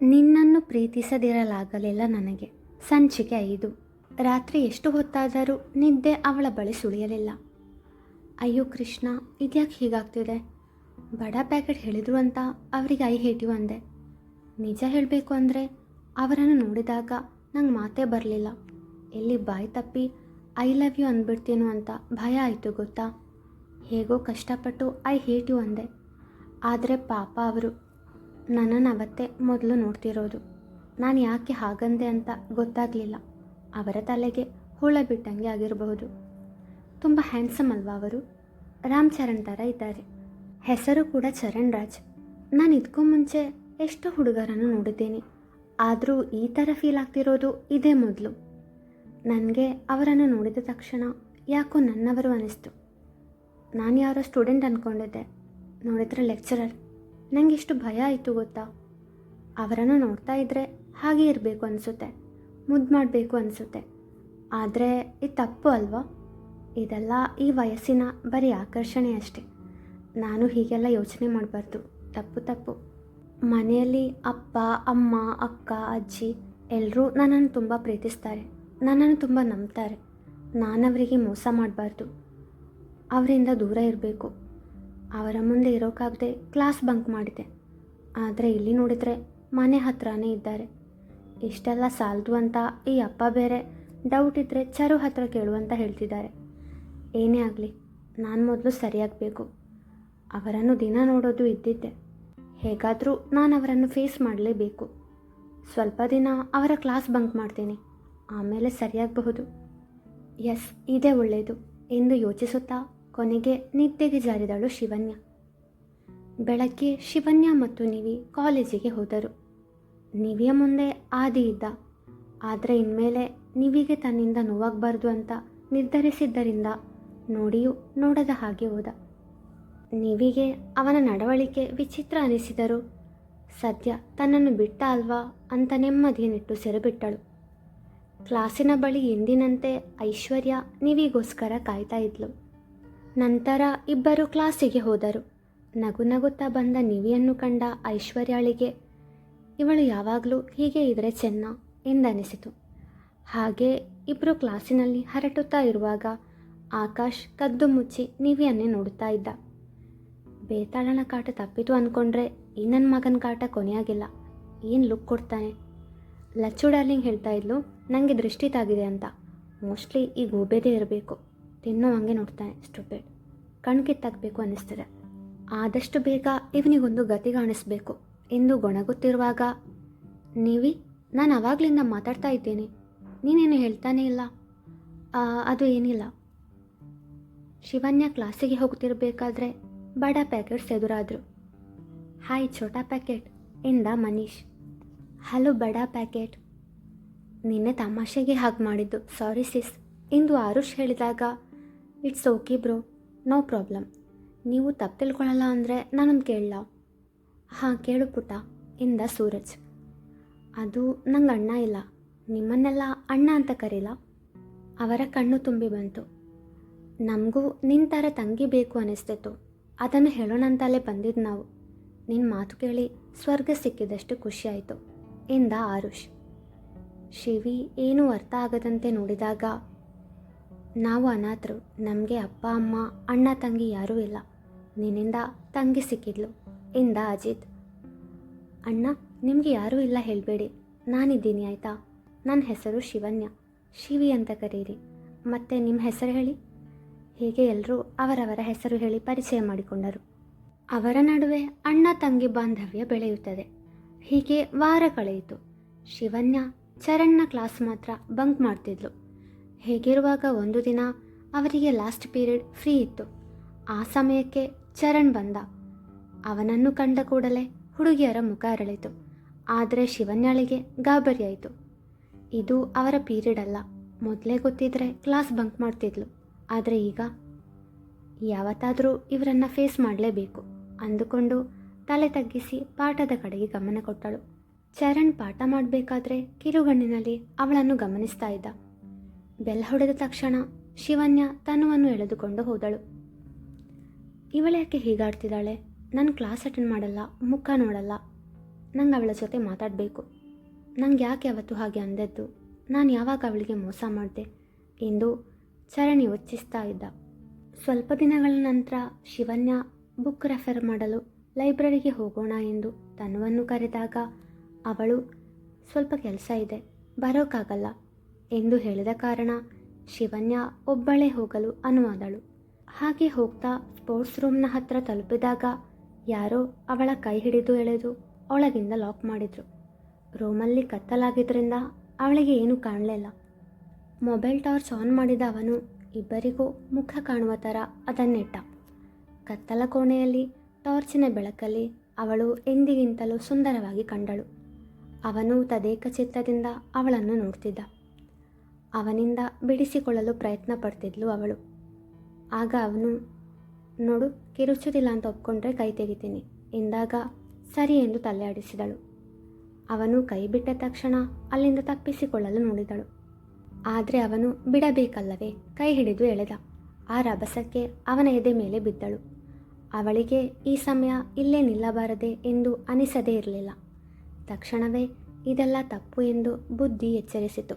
ನಿನ್ನನ್ನು ಪ್ರೀತಿಸದಿರಲಾಗಲಿಲ್ಲ ನನಗೆ. ಸಂಚಿಕೆ 5. ರಾತ್ರಿ ಎಷ್ಟು ಹೊತ್ತಾದರೂ ನಿದ್ದೆ ಅವಳ ಬಳಿ ಸುಳಿಯಲಿಲ್ಲ. ಅಯ್ಯೋ ಕೃಷ್ಣ, ಇದ್ಯಾಕೆ ಹೀಗಾಗ್ತಿದೆ? ಬಡ ಪ್ಯಾಕೆಟ್ ಹೇಳಿದ್ರು ಅಂತ ಅವರಿಗೆ ಐ ಹೇಟಿ ಅಂದೆ. ನಿಜ ಹೇಳಬೇಕು ಅಂದರೆ ಅವರನ್ನು ನೋಡಿದಾಗ ನಂಗೆ ಮಾತೇ ಬರಲಿಲ್ಲ. ಎಲ್ಲಿ ಬಾಯಿ ತಪ್ಪಿ ಐ ಲವ್ ಯು ಅಂದ್ಬಿಡ್ತೀನೋ ಅಂತ ಭಯ ಆಯಿತು ಗೊತ್ತಾ. ಹೇಗೋ ಕಷ್ಟಪಟ್ಟು ಐ ಹೇಟ್ ಯು ಅಂದೆ. ಆದರೆ ಪಾಪ ಅವರು ನನ್ನನ್ನು ಅವತ್ತೇ ಮೊದಲು ನೋಡ್ತಿರೋದು. ನಾನು ಯಾಕೆ ಹಾಗಂದೆ ಅಂತ ಗೊತ್ತಾಗಲಿಲ್ಲ. ಅವರ ತಲೆಗೆ ಹುಳ ಬಿಟ್ಟಂಗೆ ಆಗಿರಬಹುದು. ತುಂಬ ಹ್ಯಾಂಡ್ಸಮ್ ಅಲ್ವಾ ಅವರು? ರಾಮ್ ಚರಣ್ ಥರ ಇದ್ದಾರೆ. ಹೆಸರು ಕೂಡ ಚರಣ್ ರಾಜ್. ನಾನು ಇದಕ್ಕೂ ಮುಂಚೆ ಎಷ್ಟೋ ಹುಡುಗರನ್ನು ನೋಡಿದ್ದೀನಿ, ಆದರೂ ಈ ಥರ ಫೀಲ್ ಆಗ್ತಿರೋದು ಇದೇ ಮೊದಲು. ನನಗೆ ಅವರನ್ನು ನೋಡಿದ ತಕ್ಷಣ ಯಾಕೋ ನನ್ನವರು ಅನ್ನಿಸ್ತು. ನಾನು ಯಾರೋ ಸ್ಟೂಡೆಂಟ್ ಅಂದ್ಕೊಂಡಿದ್ದೆ, ನೋಡಿದ್ರೆ ಲೆಕ್ಚರರ್. ನನಗೆ ಎಷ್ಟು ಭಯ ಆಯಿತು ಗೊತ್ತಾ. ಅವರನ್ನು ನೋಡ್ತಾ ಇದ್ದರೆ ಹಾಗೆ ಇರಬೇಕು ಅನಿಸುತ್ತೆ, ಮುದ್ದು ಮಾಡಬೇಕು ಅನಿಸುತ್ತೆ. ಆದರೆ ಇದು ತಪ್ಪು ಅಲ್ವಾ? ಇದೆಲ್ಲ ಈ ವಯಸ್ಸಿನ ಬರೀ ಆಕರ್ಷಣೆ ಅಷ್ಟೆ. ನಾನು ಹೀಗೆಲ್ಲ ಯೋಚನೆ ಮಾಡಬಾರ್ದು. ತಪ್ಪು. ಮನೆಯಲ್ಲಿ ಅಪ್ಪ, ಅಮ್ಮ, ಅಕ್ಕ, ಅಜ್ಜಿ ಎಲ್ಲರೂ ನನ್ನನ್ನು ತುಂಬ ಪ್ರೀತಿಸ್ತಾರೆ, ನನ್ನನ್ನು ತುಂಬ ನಂಬ್ತಾರೆ. ನಾನವರಿಗೆ ಮೋಸ ಮಾಡಬಾರ್ದು, ಅವರಿಂದ ದೂರ ಇರಬೇಕು. ಅವರ ಮುಂದೆ ಇರೋಕ್ಕಾಗದೆ ಕ್ಲಾಸ್ ಬಂಕ್ ಮಾಡಿದೆ. ಆದರೆ ಇಲ್ಲಿ ನೋಡಿದರೆ ಮನೆ ಹತ್ರನೇ ಇದ್ದಾರೆ. ಇಷ್ಟೆಲ್ಲ ಸಾಲದು ಅಂತ ಈ ಅಪ್ಪ ಬೇರೆ ಡೌಟ್ ಇದ್ದರೆ ಚರು ಹತ್ರ ಕೇಳುವಂತ ಹೇಳ್ತಿದ್ದಾರೆ. ಏನೇ ಆಗಲಿ, ನಾನು ಮೊದಲು ಸರಿಯಾಗಬೇಕು. ಅವರನ್ನು ದಿನ ನೋಡೋದು ಇದ್ದಿದ್ದೆ. ಹೇಗಾದರೂ ನಾನು ಅವರನ್ನು ಫೇಸ್ ಮಾಡಲೇಬೇಕು. ಸ್ವಲ್ಪ ದಿನ ಅವರ ಕ್ಲಾಸ್ ಬಂಕ್ ಮಾಡ್ತೀನಿ, ಆಮೇಲೆ ಸರಿಯಾಗಬಹುದು. ಎಸ್, ಇದೇ ಒಳ್ಳೆಯದು ಎಂದು ಯೋಚಿಸುತ್ತಾ ಕೊನೆಗೆ ನಿದ್ದೆಗೆ ಜಾರಿದಳು ಶಿವನ್ಯ. ಬೆಳಗ್ಗೆ ಶಿವನ್ಯ ಮತ್ತು ನಿವಿ ಕಾಲೇಜಿಗೆ ಹೋದರು. ನಿವಿಯ ಮುಂದೆ ಆದಿ ಇದ್ದ. ಆದರೆ ಇನ್ಮೇಲೆ ನಿವಿಗೆ ತನ್ನಿಂದ ನೋವಾಗಬಾರ್ದು ಅಂತ ನಿರ್ಧರಿಸಿದ್ದರಿಂದ ನೋಡಿಯೂ ನೋಡದ ಹಾಗೆ ಹೋದ. ನಿವಿಗೆ ಅವನ ನಡವಳಿಕೆ ವಿಚಿತ್ರ ಅನಿಸಿದರೂ ಸದ್ಯ ತನ್ನನ್ನು ಬಿಟ್ಟ ಅಲ್ವಾ ಅಂತ ನೆಮ್ಮದಿಯ ನಿಟ್ಟುಸಿರು ಬಿಟ್ಟಳು. ಕ್ಲಾಸಿನ ಬಳಿ ಎಂದಿನಂತೆ ಐಶ್ವರ್ಯ ನಿವಿಗೋಸ್ಕರ ಕಾಯ್ತಾ ಇದ್ಲು. ನಂತರ ಇಬ್ಬರು ಕ್ಲಾಸಿಗೆ ಹೋದರು. ನಗುತ್ತಾ ಬಂದ ನಿವಿಯನ್ನು ಕಂಡ ಐಶ್ವರ್ಯಾಳಿಗೆ ಇವಳು ಯಾವಾಗಲೂ ಹೀಗೆ ಇದ್ರೆ ಚೆನ್ನ ಎಂದನಿಸಿತು. ಹಾಗೆ ಇಬ್ಬರು ಕ್ಲಾಸಿನಲ್ಲಿ ಹರಟುತ್ತಾ ಇರುವಾಗ ಆಕಾಶ್ ಕದ್ದು ಮುಚ್ಚಿ ನಿವಿಯನ್ನೇ ನೋಡುತ್ತಾ ಇದ್ದ. ಬೇತಾಳನ ಕಾಟ ತಪ್ಪಿತು ಅಂದ್ಕೊಂಡ್ರೆ ಈ ನನ್ನ ಮಗನ ಕಾಟ ಕೊನೆಯಾಗಿಲ್ಲ. ಏನು ಲುಕ್ ಕೊಡ್ತಾನೆ. ಲಚ್ಚು ಡಾರ್ಲಿಂಗ್ ಹೇಳ್ತಾ ಇದ್ಲು ನನಗೆ ದೃಷ್ಟಿ ತಾಗಿದೆ ಅಂತ. ಮೋಸ್ಟ್ಲಿ ಈ ಗೋಬೇದೇ ಇರಬೇಕು. ತಿನ್ನೋ ಹಂಗೆ ನೋಡ್ತಾನೆ, ಸ್ಟುಪಿಡ್. ಕಣ್ ಕಿತ್ತಾಗಬೇಕು ಅನ್ನಿಸ್ತಿದೆ. ಆದಷ್ಟು ಬೇಗ ಇವನಿಗೊಂದು ಗತಿ ಕಾಣಿಸ್ಬೇಕು ಎಂದು ಗೊಣಗುತ್ತಿರುವಾಗ ನೀವಿ, ನಾನು ಆವಾಗಲಿಂದ ಮಾತಾಡ್ತಾ ಇದ್ದೀನಿ, ನೀನೇನು ಹೇಳ್ತಾನೇ ಇಲ್ಲ. ಅದು ಏನಿಲ್ಲ. ಶಿವನ್ಯ ಕ್ಲಾಸಿಗೆ ಹೋಗ್ತಿರ್ಬೇಕಾದ್ರೆ ಬಡ ಪ್ಯಾಕೆಟ್ಸ್ ಎದುರಾದರು. ಹಾಯ್ ಛೋಟಾ ಪ್ಯಾಕೆಟ್ ಎಂದ ಮನೀಶ್. ಹಲೋ ಬಡ ಪ್ಯಾಕೆಟ್. ನಿನ್ನೆ ತಮಾಷೆಗೆ ಹಾಗೆ ಮಾಡಿದ್ದು, ಸಾರಿ ಸಿಸ್ ಎಂದು ಆರುಷ್ ಹೇಳಿದಾಗ it's okay bro, no problem. ನೀವು ತಪ್ಪು ತಿಳ್ಕೊಳ್ಳಲ್ಲ ಅಂದರೆ ನಾನೊಂದು ಕೇಳಲ್ಲ? ಹಾಂ ಕೇಳು ಪುಟ್ಟ ಎಂದ ಸೂರಜ್. ಅದು ನಂಗೆ ಅಣ್ಣ ಇಲ್ಲ, ನಿಮ್ಮನ್ನೆಲ್ಲ ಅಣ್ಣ ಅಂತ ಕರೀಲ. ಅವರ ಕಣ್ಣು ತುಂಬಿ ಬಂತು. ನಮಗೂ ನಿನ್ನ ಥರ ತಂಗಿ ಬೇಕು ಅನ್ನಿಸ್ತಿತ್ತು, ಅದನ್ನು ಹೇಳೋಣಂತಲೇ ಬಂದಿದ್ದು ನಾವು. ನಿನ್ನ ಮಾತು ಕೇಳಿ ಸ್ವರ್ಗ ಸಿಕ್ಕಿದಷ್ಟು ಖುಷಿಯಾಯಿತು ಎಂದ ಆರುಷ್. ಶಿವಿ ಏನೂ ಅರ್ಥ ಆಗದಂತೆ ನೋಡಿದಾಗ, ನಾವು ಅನಾಥರು, ನಮಗೆ ಅಪ್ಪ ಅಮ್ಮ ಅಣ್ಣ ತಂಗಿ ಯಾರೂ ಇಲ್ಲ, ನಿನ್ನಿಂದ ತಂಗಿ ಸಿಕ್ಕಿದ್ಲು ಎಂದ ಅಜಿತ್. ಅಣ್ಣ ನಿಮಗೆ ಯಾರೂ ಇಲ್ಲ ಹೇಳಬೇಡಿ, ನಾನಿದ್ದೀನಿ ಆಯಿತಾ. ನನ್ನ ಹೆಸರು ಶಿವನ್ಯ, ಶಿವಿ ಅಂತ ಕರೀರಿ. ಮತ್ತು ನಿಮ್ಮ ಹೆಸರು ಹೇಳಿ. ಹೀಗೆ ಎಲ್ಲರೂ ಅವರವರ ಹೆಸರು ಹೇಳಿ ಪರಿಚಯ ಮಾಡಿಕೊಂಡರು. ಅವರ ನಡುವೆ ಅಣ್ಣ ತಂಗಿ ಬಾಂಧವ್ಯ ಬೆಳೆಯುತ್ತದೆ. ಹೀಗೆ ವಾರ ಕಳೆಯಿತು. ಶಿವನ್ಯ ಚರಣ್ನ ಕ್ಲಾಸ್ ಮಾತ್ರ ಬಂಕ್ ಮಾಡ್ತಿದ್ಲು. ಹೇಗಿರುವಾಗ ಒಂದು ದಿನ ಅವರಿಗೆ ಲಾಸ್ಟ್ ಪೀರಿಯಡ್ ಫ್ರೀ ಇತ್ತು. ಆ ಸಮಯಕ್ಕೆ ಚರಣ್ ಬಂದ. ಅವನನ್ನು ಕಂಡ ಕೂಡಲೇ ಹುಡುಗಿಯರ ಮುಖ ಅರಳಿತು. ಆದರೆ ಶಿವನ್ಯಾಳಿಗೆ ಗಾಬರಿಯಾಯಿತು. ಇದು ಅವರ ಪೀರಿಯಡ್ ಅಲ್ಲ. ಮೊದಲೇ ಗೊತ್ತಿದ್ರೆ ಕ್ಲಾಸ್ ಬಂಕ್ ಮಾಡ್ತಿದ್ಲು. ಆದರೆ ಈಗ ಯಾವತ್ತಾದರೂ ಇವರನ್ನು ಫೇಸ್ ಮಾಡಲೇಬೇಕು ಅಂದುಕೊಂಡು ತಲೆ ತಗ್ಗಿಸಿ ಪಾಠದ ಕಡೆಗೆ ಗಮನ ಕೊಟ್ಟಳು. ಚರಣ್ ಪಾಠ ಮಾಡಬೇಕಾದ್ರೆ ಕಿರುಗಣ್ಣಿನಲ್ಲಿ ಅವಳನ್ನು ಗಮನಿಸ್ತಾ ಇದ್ದ. ಬೆಲ್ ಹೊಡೆದ ತಕ್ಷಣ ಶಿವನ್ಯ ತನುವನ್ನು ಎಳೆದುಕೊಂಡು ಹೋದಳು. ಇವಳ್ಯಾಕೆ ಹೀಗಾಡ್ತಿದ್ದಾಳೆ? ನನ್ನ ಕ್ಲಾಸ್ ಅಟೆಂಡ್ ಮಾಡಲ್ಲ, ಮುಖ ನೋಡಲ್ಲ. ನಂಗೆ ಅವಳ ಜೊತೆ ಮಾತಾಡಬೇಕು. ನಂಗೆ ಯಾಕೆ ಅವತ್ತು ಹಾಗೆ ಅಂದದ್ದು, ನಾನು ಯಾವಾಗ ಅವಳಿಗೆ ಮೋಸ ಮಾಡಿದೆ ಎಂದು ಚರಣ್ ಯೋಚಿಸ್ತಾ ಇದ್ದ. ಸ್ವಲ್ಪ ದಿನಗಳ ನಂತರ ಶಿವನ್ಯ ಬುಕ್ ರೆಫರ್ ಮಾಡಲು ಲೈಬ್ರರಿಗೆ ಹೋಗೋಣ ಎಂದು ತನುವನ್ನು ಕರೆದಾಗ ಅವಳು ಸ್ವಲ್ಪ ಕೆಲಸ ಇದೆ, ಬರೋಕ್ಕಾಗಲ್ಲ ಎಂದು ಹೇಳಿದ ಕಾರಣ ಶಿವನ್ಯ ಒಬ್ಬಳೇ ಹೋಗಲು ಅನುವಾದಳು. ಹಾಗೆ ಹೋಗ್ತಾ ಸ್ಪೋರ್ಟ್ಸ್ ರೂಮ್ನ ಹತ್ರ ತಲುಪಿದಾಗ ಯಾರೋ ಅವಳ ಕೈ ಹಿಡಿದು ಎಳೆದು ಒಳಗಿಂದ ಲಾಕ್ ಮಾಡಿದರು. ರೂಮಲ್ಲಿ ಕತ್ತಲಾಗಿದ್ದರಿಂದ ಅವಳಿಗೆ ಏನೂ ಕಾಣಲಿಲ್ಲ. ಮೊಬೈಲ್ ಟಾರ್ಚ್ ಆನ್ ಮಾಡಿದ ಅವನು ಇಬ್ಬರಿಗೂ ಮುಖ ಕಾಣುವ ಥರ ಅದನ್ನಿಟ್ಟ. ಕತ್ತಲ ಕೋಣೆಯಲ್ಲಿ ಟಾರ್ಚಿನ ಬೆಳಕಲ್ಲಿ ಅವಳು ಎಂದಿಗಿಂತಲೂ ಸುಂದರವಾಗಿ ಕಂಡಳು. ಅವನು ತದೇಕ ಚಿತ್ತದಿಂದ ಅವಳನ್ನು ನೋಡ್ತಿದ್ದ. ಅವನಿಂದ ಬಿಡಿಸಿಕೊಳ್ಳಲು ಪ್ರಯತ್ನ ಪಡ್ತಿದ್ಲು ಅವಳು. ಆಗ ಅವನು, ನೋಡು, ಕಿರುಚುದಿಲ್ಲ ಅಂತ ಒಪ್ಕೊಂಡ್ರೆ ಕೈ ತೆಗಿತೀನಿ ಎಂದಾಗ ಸರಿ ಎಂದು ತಲೆ ಆಡಿಸಿದಳು. ಅವನು ಕೈ ಬಿಟ್ಟ ತಕ್ಷಣ ಅಲ್ಲಿಂದ ತಪ್ಪಿಸಿಕೊಳ್ಳಲು ನೋಡಿದಳು. ಆದರೆ ಅವನು ಬಿಡಬೇಕಲ್ಲವೇ, ಕೈ ಹಿಡಿದು ಎಳೆದ. ಆ ರಭಸಕ್ಕೆ ಅವನ ಎದೆ ಮೇಲೆ ಬಿದ್ದಳು. ಅವಳಿಗೆ ಈ ಸಮಯ ಇಲ್ಲೇ ನಿಲ್ಲಬಾರದೆ ಎಂದು ಅನಿಸದೇ ಇರಲಿಲ್ಲ. ತಕ್ಷಣವೇ ಇದೆಲ್ಲ ತಪ್ಪು ಎಂದು ಬುದ್ಧಿ ಎಚ್ಚರಿಸಿತು.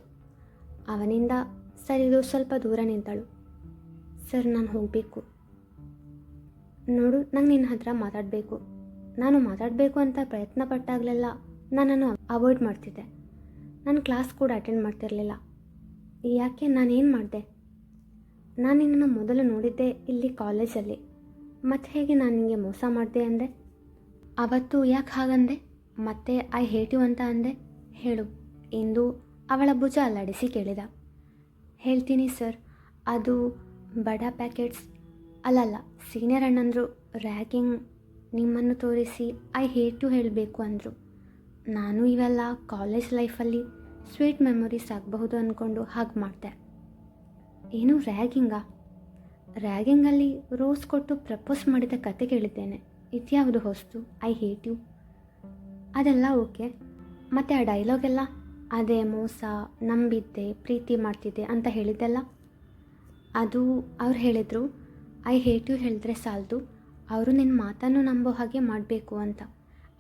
ಅವನಿಂದ ಸರಿದು ಸ್ವಲ್ಪ ದೂರ ನಿಂತಳು. ಸರ್, ನಾನು ಹೋಗಬೇಕು. ನೋಡು, ನಂಗೆ ನಿನ್ನ ಹತ್ರ ಮಾತಾಡಬೇಕು. ನಾನು ಮಾತಾಡಬೇಕು ಅಂತ ಪ್ರಯತ್ನ ಪಟ್ಟಾಗಲೆಲ್ಲ ನನ್ನನ್ನು ಅವಾಯ್ಡ್ ಮಾಡ್ತಿದ್ದೆ. ನಾನು ಕ್ಲಾಸ್ ಕೂಡ ಅಟೆಂಡ್ ಮಾಡ್ತಿರಲಿಲ್ಲ. ಯಾಕೆ, ನಾನೇನು ಮಾಡಿದೆ? ನಾನು ನಿನ್ನನ್ನು ಮೊದಲು ನೋಡಿದ್ದೆ ಇಲ್ಲಿ ಕಾಲೇಜಲ್ಲಿ. ಮತ್ತು ಹೇಗೆ ನಾನು ನಿನಗೆ ಮೋಸ ಮಾಡಿದೆ ಅಂದೆ? ಅವತ್ತು ಯಾಕೆ ಹಾಗಂದೆ? ಮತ್ತೆ ಐ ಹೇಟ್ ಯು ಅಂತ ಅಂದೆ, ಹೇಳು ಎಂದು ಅವಳ ಭುಜ ಅಲ್ಲಾಡಿಸಿ ಕೇಳಿದ. ಹೇಳ್ತೀನಿ ಸರ್, ಅದು ಬಡ ಪ್ಯಾಕೆಟ್ಸ್ ಅಲ್ಲಲ್ಲ, ಸೀನಿಯರ್ ಅಣ್ಣಂದರು ರ್ಯಾಗಿಂಗ್ ನಿಮ್ಮನ್ನು ತೋರಿಸಿ ಐ ಹೇಟ್ ಯು ಹೇಳಬೇಕು ಅಂದರು. ನಾನು ಇವೆಲ್ಲ ಕಾಲೇಜ್ ಲೈಫಲ್ಲಿ ಸ್ವೀಟ್ ಮೆಮೊರೀಸ್ ಆಗಬಹುದು ಅಂದ್ಕೊಂಡು ಹಾಗೆ ಮಾಡಿದೆ. ಏನು ರ್ಯಾಗಿಂಗಾ? ರ್ಯಾಗಿಂಗಲ್ಲಿ ರೋಸ್ ಕೊಟ್ಟು ಪ್ರಪೋಸ್ ಮಾಡಿದ ಕತೆ ಕೇಳಿದ್ದೇನೆ. ಇದ್ಯಾವುದು ಹೊಸ್ತು? ಐ ಹೇಟ್ ಯು ಅದೆಲ್ಲ ಓಕೆ. ಮತ್ತು ಆ ಡೈಲಾಗೆಲ್ಲ, ಅದೇ ಮೋಸ, ನಂಬಿದ್ದೆ, ಪ್ರೀತಿ ಮಾಡ್ತಿದ್ದೆ ಅಂತ ಹೇಳಿದ್ದೆಲ್ಲ, ಅದು ಅವ್ರು ಹೇಳಿದರು ಐ ಹೇಟ್ ಯು ಹೇಳಿದ್ರೆ ಸಾಲದು, ಅವರು ನಿನ್ನ ಮಾತನ್ನು ನಂಬೋ ಹಾಗೆ ಮಾಡಬೇಕು ಅಂತ.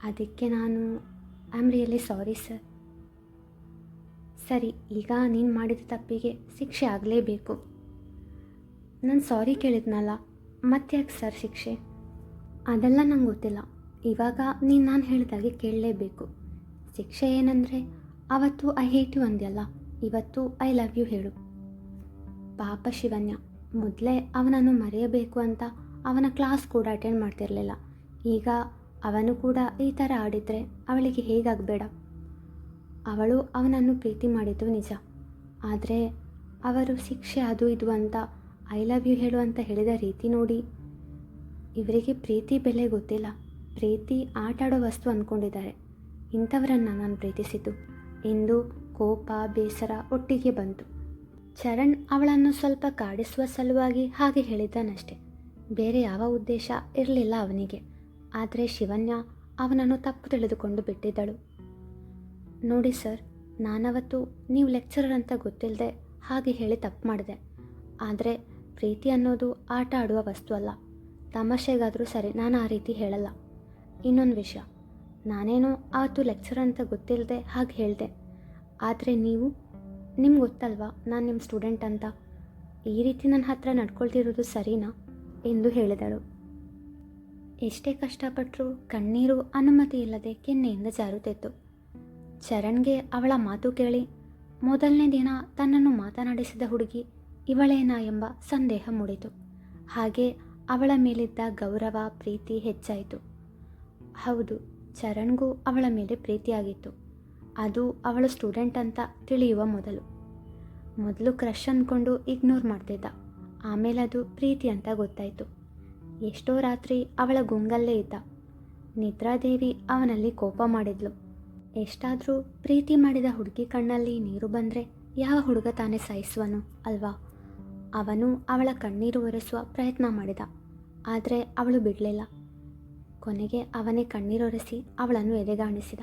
ಅದಕ್ಕೆ ನಾನು I am really sorry sir. ಸರಿ, ಈಗ ನೀನು ಮಾಡಿದ ತಪ್ಪಿಗೆ ಶಿಕ್ಷೆ ಆಗಲೇಬೇಕು. ನಾನು ಸಾರಿ ಕೇಳಿದ್ನಲ್ಲ, ಮತ್ತ್ಯಾಕೆ ಸರ್ ಶಿಕ್ಷೆ? ಅದೆಲ್ಲ ನಂಗೆ ಗೊತ್ತಿಲ್ಲ. ಇವಾಗ ನೀನು ನಾನು ಹೇಳಿದಾಗೆ ಕೇಳಲೇಬೇಕು. ಶಿಕ್ಷೆ ಏನಂದರೆ, ಅವತ್ತು ಐ ಹೇಟ್ ಯು ಅಂದ್ಯಲ್ಲ, ಇವತ್ತು ಐ ಲವ್ ಯು ಹೇಳು. ಪಾಪ ಶಿವನ್ಯ ಮೊದಲೇ ಅವನನ್ನು ಮರೆಯಬೇಕು ಅಂತ ಅವನ ಕ್ಲಾಸ್ ಕೂಡ ಅಟೆಂಡ್ ಮಾಡ್ತಿರಲಿಲ್ಲ. ಈಗ ಅವನು ಕೂಡ ಈ ಥರ ಆಡಿದರೆ ಅವಳಿಗೆ ಹೇಗಾಗಬೇಡ? ಅವಳು ಅವನನ್ನು ಪ್ರೀತಿ ಮಾಡಿದ್ದು ನಿಜ, ಆದರೆ ಅವರು ಶಿಕ್ಷೆ ಅದು ಇದು ಅಂತ ಐ ಲವ್ ಯು ಹೇಳು ಅಂತ ಹೇಳಿದ ರೀತಿ ನೋಡಿ ಇವರಿಗೆ ಪ್ರೀತಿ ಬೆಲೆ ಗೊತ್ತಿಲ್ಲ. ಪ್ರೀತಿ ಆಟಾಡೋ ವಸ್ತು ಅಂದ್ಕೊಂಡಿದ್ದಾರೆ. ಇಂಥವರನ್ನು ನಾನು ಪ್ರೀತಿಸಿದ್ದು ಎಂದು ಕೋಪ, ಬೇಸರ ಒಟ್ಟಿಗೆ ಬಂತು. ಚರಣ್ ಅವಳನ್ನು ಸ್ವಲ್ಪ ಕಾಡಿಸುವ ಸಲುವಾಗಿ ಹಾಗೆ ಹೇಳಿದ್ದಾನಷ್ಟೆ, ಬೇರೆ ಯಾವ ಉದ್ದೇಶ ಇರಲಿಲ್ಲ ಅವನಿಗೆ. ಆದರೆ ಶಿವನ್ಯ ಅವನನ್ನು ತಪ್ಪು ತಿಳಿದುಕೊಂಡು ಬಿಟ್ಟಿದ್ದಳು. ನೋಡಿ ಸರ್, ನಾನವತ್ತು ನೀವು ಲೆಕ್ಚರರ್ ಅಂತ ಗೊತ್ತಿಲ್ಲದೆ ಹಾಗೆ ಹೇಳಿ ತಪ್ಪು ಮಾಡಿದೆ. ಆದರೆ ಪ್ರೀತಿ ಅನ್ನೋದು ಆಟ ಆಡುವ ವಸ್ತು ಅಲ್ಲ. ತಮಾಷೆಗಾದರೂ ಸರಿ, ನಾನು ಆ ರೀತಿ ಹೇಳಲ್ಲ. ಇನ್ನೊಂದು ವಿಷಯ, ನಾನೇನೋ ಆವತ್ತು ಲೆಕ್ಚರರ್ ಅಂತ ಗೊತ್ತಿಲ್ಲದೆ ಹಾಗೆ ಹೇಳಿದೆ. ಆದರೆ ನಿಮ್ಗೆ ಗೊತ್ತಲ್ವಾ ನಾನು ನಿಮ್ಮ ಸ್ಟೂಡೆಂಟ್ ಅಂತ. ಈ ರೀತಿ ನನ್ನ ಹತ್ರ ನಡ್ಕೊಳ್ತಿರೋದು ಸರಿನಾ ಎಂದು ಹೇಳಿದಳು. ಎಷ್ಟೇ ಕಷ್ಟಪಟ್ಟರೂ ಕಣ್ಣೀರು ಅನುಮತಿ ಇಲ್ಲದೆ ಕೆನ್ನೆಯಿಂದ ಜಾರುತ್ತಿತ್ತು. ಚರಣ್ಗೆ ಅವಳ ಮಾತು ಕೇಳಿ ಮೊದಲನೇ ದಿನ ತನ್ನನ್ನು ಮಾತನಾಡಿಸಿದ ಹುಡುಗಿ ಇವಳೇನಾ ಎಂಬ ಸಂದೇಹ ಮೂಡಿತು. ಹಾಗೆ ಅವಳ ಮೇಲಿದ್ದ ಗೌರವ, ಪ್ರೀತಿ ಹೆಚ್ಚಾಯಿತು. ಹೌದು, ಚರಣ್ಗೂ ಅವಳ ಮೇಲೆ ಪ್ರೀತಿಯಾಗಿತ್ತು. ಅದು ಅವಳು ಸ್ಟೂಡೆಂಟ್ ಅಂತ ತಿಳಿಯುವ ಮೊದಲು ಕ್ರಷ್ ಅಂದ್ಕೊಂಡು ಇಗ್ನೋರ್ ಮಾಡ್ತಿದ್ದ. ಆಮೇಲೆ ಅದು ಪ್ರೀತಿ ಅಂತ ಗೊತ್ತಾಯಿತು. ಎಷ್ಟೋ ರಾತ್ರಿ ಅವಳ ಗುಂಗಲ್ಲೇ ಇದ್ದ. ನಿದ್ರಾದೇವಿ ಅವನಲ್ಲಿ ಕೋಪ ಮಾಡಿದ್ಲು. ಎಷ್ಟಾದರೂ ಪ್ರೀತಿ ಮಾಡಿದ ಹುಡುಗಿ ಕಣ್ಣಲ್ಲಿ ನೀರು ಬಂದರೆ ಯಾವ ಹುಡುಗ ತಾನೇ ಸಹಿಸುವನು ಅಲ್ವಾ? ಅವನು ಅವಳ ಕಣ್ಣೀರು ಒರೆಸುವ ಪ್ರಯತ್ನ ಮಾಡಿದ, ಆದರೆ ಅವಳು ಬಿಡಲಿಲ್ಲ. ಕೊನೆಗೆ ಅವನೇ ಕಣ್ಣೀರೊರೆಸಿ ಅವಳನ್ನು ಎದೆಗಾಣಿಸಿದ.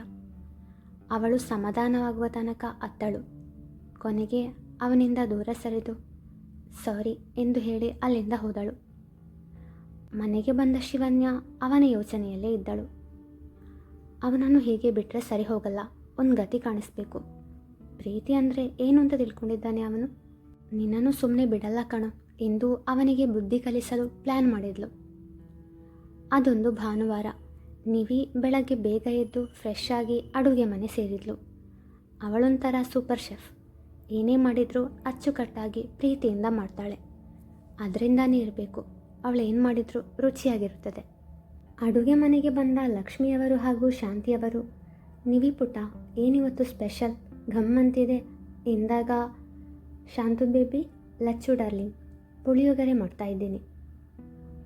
ಅವಳು ಸಮಾಧಾನವಾಗುವ ತನಕ ಅತ್ತಳು. ಕೊನೆಗೆ ಅವನಿಂದ ದೂರ ಸರಿದು ಸಾರಿ ಎಂದು ಹೇಳಿ ಅಲ್ಲಿಂದ ಹೋದಳು. ಮನೆಗೆ ಬಂದ ಶಿವನ್ಯ ಅವನ ಯೋಚನೆಯಲ್ಲೇ ಇದ್ದಳು. ಅವನನ್ನು ಹೀಗೆ ಬಿಟ್ಟರೆ ಸರಿ ಹೋಗಲ್ಲ, ಒಂದು ಗತಿ ಕಾಣಿಸ್ಬೇಕು. ಪ್ರೀತಿ ಅಂದರೆ ಏನು ಅಂತ ತಿಳ್ಕೊಂಡಿದ್ದಾನೆ ಅವನು. ನಿನ್ನನ್ನು ಸುಮ್ಮನೆ ಬಿಡಲ್ಲ ಕಣೋ ಎಂದು ಅವನಿಗೆ ಬುದ್ಧಿ ಕಲಿಸಲು ಪ್ಲ್ಯಾನ್ ಮಾಡಿದ್ಲು. ಅದೊಂದು ಭಾನುವಾರ. ನಿವಿ ಬೆಳಗ್ಗೆ ಬೇಗ ಎದ್ದು ಫ್ರೆಶ್ ಆಗಿ ಅಡುಗೆ ಮನೆ ಸೇರಿದ್ಲು. ಅವಳೊಂಥರ ಸೂಪರ್ ಶೆಫ್. ಏನೇ ಮಾಡಿದರೂ ಅಚ್ಚುಕಟ್ಟಾಗಿ ಪ್ರೀತಿಯಿಂದ ಮಾಡ್ತಾಳೆ. ಅದರಿಂದಾನೇ ಇರಬೇಕು ಅವಳೇನು ಮಾಡಿದರೂ ರುಚಿಯಾಗಿರುತ್ತದೆ. ಅಡುಗೆ ಮನೆಗೆ ಬಂದ ಲಕ್ಷ್ಮಿಯವರು ಹಾಗೂ ಶಾಂತಿಯವರು, ನಿವಿ ಪುಟ್ಟ ಏನಿವತ್ತು ಸ್ಪೆಷಲ್ ಘಮ್ಮಂತಿದೆ ಎಂದಾಗ, ಶಾಂತು ಬೇಬಿ, ಲಚ್ಚು ಡಾರ್ಲಿಂಗ್, ಪುಳಿಯೋಗರೆ ಮಾಡ್ತಾಯಿದ್ದೀನಿ,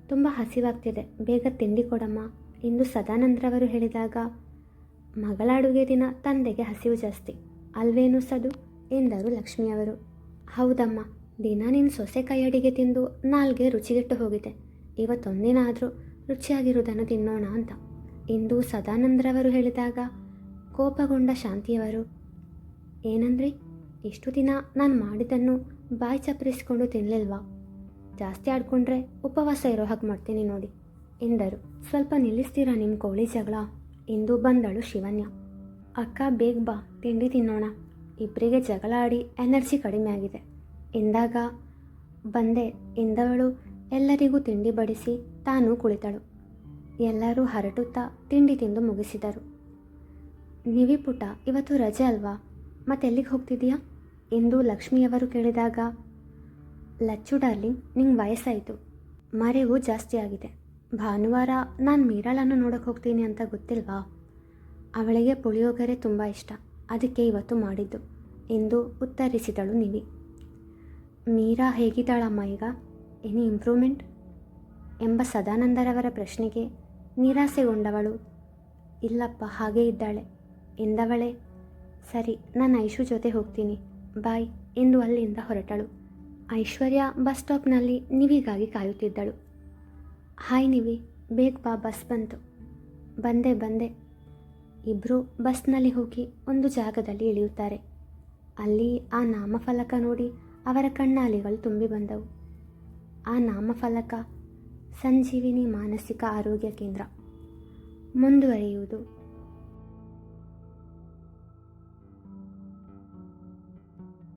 ತುಂಬ ಹಸಿವಾಗ್ತಿದೆ, ಬೇಗ ತಿಂಡಿ ಕೊಡಮ್ಮ ಎಂದು ಸದಾನಂದ್ರವರು ಹೇಳಿದಾಗ, ಮಗಳ ಅಡುಗೆ ದಿನ ತಂದೆಗೆ ಹಸಿವು ಜಾಸ್ತಿ ಅಲ್ವೇನು ಸದು ಎಂದರು ಲಕ್ಷ್ಮಿಯವರು. ಹೌದಮ್ಮ, ದಿನ ನಿನ್ನ ಸೊಸೆ ಕೈ ಅಡಿಗೆ ತಿಂದು ನಾಲ್ಗೆ ರುಚಿಗೆಟ್ಟು ಹೋಗಿದೆ, ಇವತ್ತೊಂದಿನ ಆದರೂ ರುಚಿಯಾಗಿರುವುದನ್ನು ತಿನ್ನೋಣ ಅಂತ ಎಂದು ಸದಾನಂದ್ರವರು ಹೇಳಿದಾಗ ಕೋಪಗೊಂಡ ಶಾಂತಿಯವರು, ಏನಂದ್ರಿ, ಇಷ್ಟು ದಿನ ನಾನು ಮಾಡಿದ್ದನ್ನು ಬಾಯಿ ಚಪ್ಪರಿಸ್ಕೊಂಡು ತಿನ್ನಲಿಲ್ವಾ? ಜಾಸ್ತಿ ಆಡ್ಕೊಂಡ್ರೆ ಉಪವಾಸ ಇರೋ ಹಾಗೆ ಮಾಡ್ತೀನಿ ನೋಡಿ ಎಂದರು. ಸ್ವಲ್ಪ ನಿಲ್ಲಿಸ್ತೀರಾ ನಿಮ್ಮ ಕೋಳಿ ಜಗಳ ಎಂದು ಬಂದಳು ಶಿವನ್ಯ. ಅಕ್ಕ ಬೇಗ ಬಾ, ತಿಂಡಿ ತಿನ್ನೋಣ, ಇಬ್ಬರಿಗೆ ಜಗಳ ಆಡಿ ಎನರ್ಜಿ ಕಡಿಮೆ ಆಗಿದೆ ಎಂದಾಗ, ಬಂದೆ ಎಂದವಳು ಎಲ್ಲರಿಗೂ ತಿಂಡಿ ಬಡಿಸಿ ತಾನು ಕುಳಿತಳು. ಎಲ್ಲರೂ ಹರಟುತ್ತಾ ತಿಂಡಿ ತಿಂದು ಮುಗಿಸಿದರು. ನಿವಿ ಪುಟ, ಇವತ್ತು ರಜೆ ಅಲ್ವಾ, ಮತ್ತೆಲ್ಲಿಗೆ ಹೋಗ್ತಿದೀಯಾ ಎಂದು ಲಕ್ಷ್ಮಿಯವರು ಕೇಳಿದಾಗ, ಲಚ್ಚು ಡಾರ್ಲಿಂಗ್, ನಿಂಗೆ ವಯಸ್ಸಾಯಿತು, ಮರೆವು ಜಾಸ್ತಿ ಆಗಿದೆ, ಭಾನುವಾರ ನಾನು ಮೀರಾಳನ್ನು ನೋಡೋಕೆ ಹೋಗ್ತೀನಿ ಅಂತ ಗೊತ್ತಿಲ್ವಾ? ಅವಳಿಗೆ ಪುಳಿಯೋಗರೆ ತುಂಬ ಇಷ್ಟ, ಅದಕ್ಕೆ ಇವತ್ತು ಮಾಡಿದ್ದು ಎಂದು ಉತ್ತರಿಸಿದಳು ನಿವಿ. ಮೀರಾ ಹೇಗಿದ್ದಾಳಮ್ಮ ಈಗ, ಎನಿ ಇಂಪ್ರೂವ್ಮೆಂಟ್ ಎಂಬ ಸದಾನಂದರವರ ಪ್ರಶ್ನೆಗೆ ನಿರಾಸೆಗೊಂಡವಳು, ಇಲ್ಲಪ್ಪ ಹಾಗೇ ಇದ್ದಾಳೆ ಎಂದವಳೆ. ಸರಿ, ನಾನು ಐಶು ಜೊತೆ ಹೋಗ್ತೀನಿ, ಬಾಯ್ ಎಂದು ಅಲ್ಲಿಂದ ಹೊರಟಳು. ಐಶ್ವರ್ಯ ಬಸ್ ಸ್ಟಾಪ್ನಲ್ಲಿ ನಿವಿಗಾಗಿ ಕಾಯುತ್ತಿದ್ದಳು. ಹಾಯ್ ನಿವಿ, ಬೇಗ ಬಾ, ಬಸ್ ಬಂತು. ಬಂದೆ. ಇಬ್ಬರು ಬಸ್ನಲ್ಲಿ ಹೋಗಿ ಒಂದು ಜಾಗದಲ್ಲಿ ಇಳಿಯುತ್ತಾರೆ. ಅಲ್ಲಿ ಆ ನಾಮಫಲಕ ನೋಡಿ ಅವರ ಕಣ್ಣಾಲಿಗಳು ತುಂಬಿ ಬಂದವು. ಆ ನಾಮಫಲಕ ಸಂಜೀವಿನಿ ಮಾನಸಿಕ ಆರೋಗ್ಯ ಕೇಂದ್ರ. ಮುಂದುವರಿಯುವುದು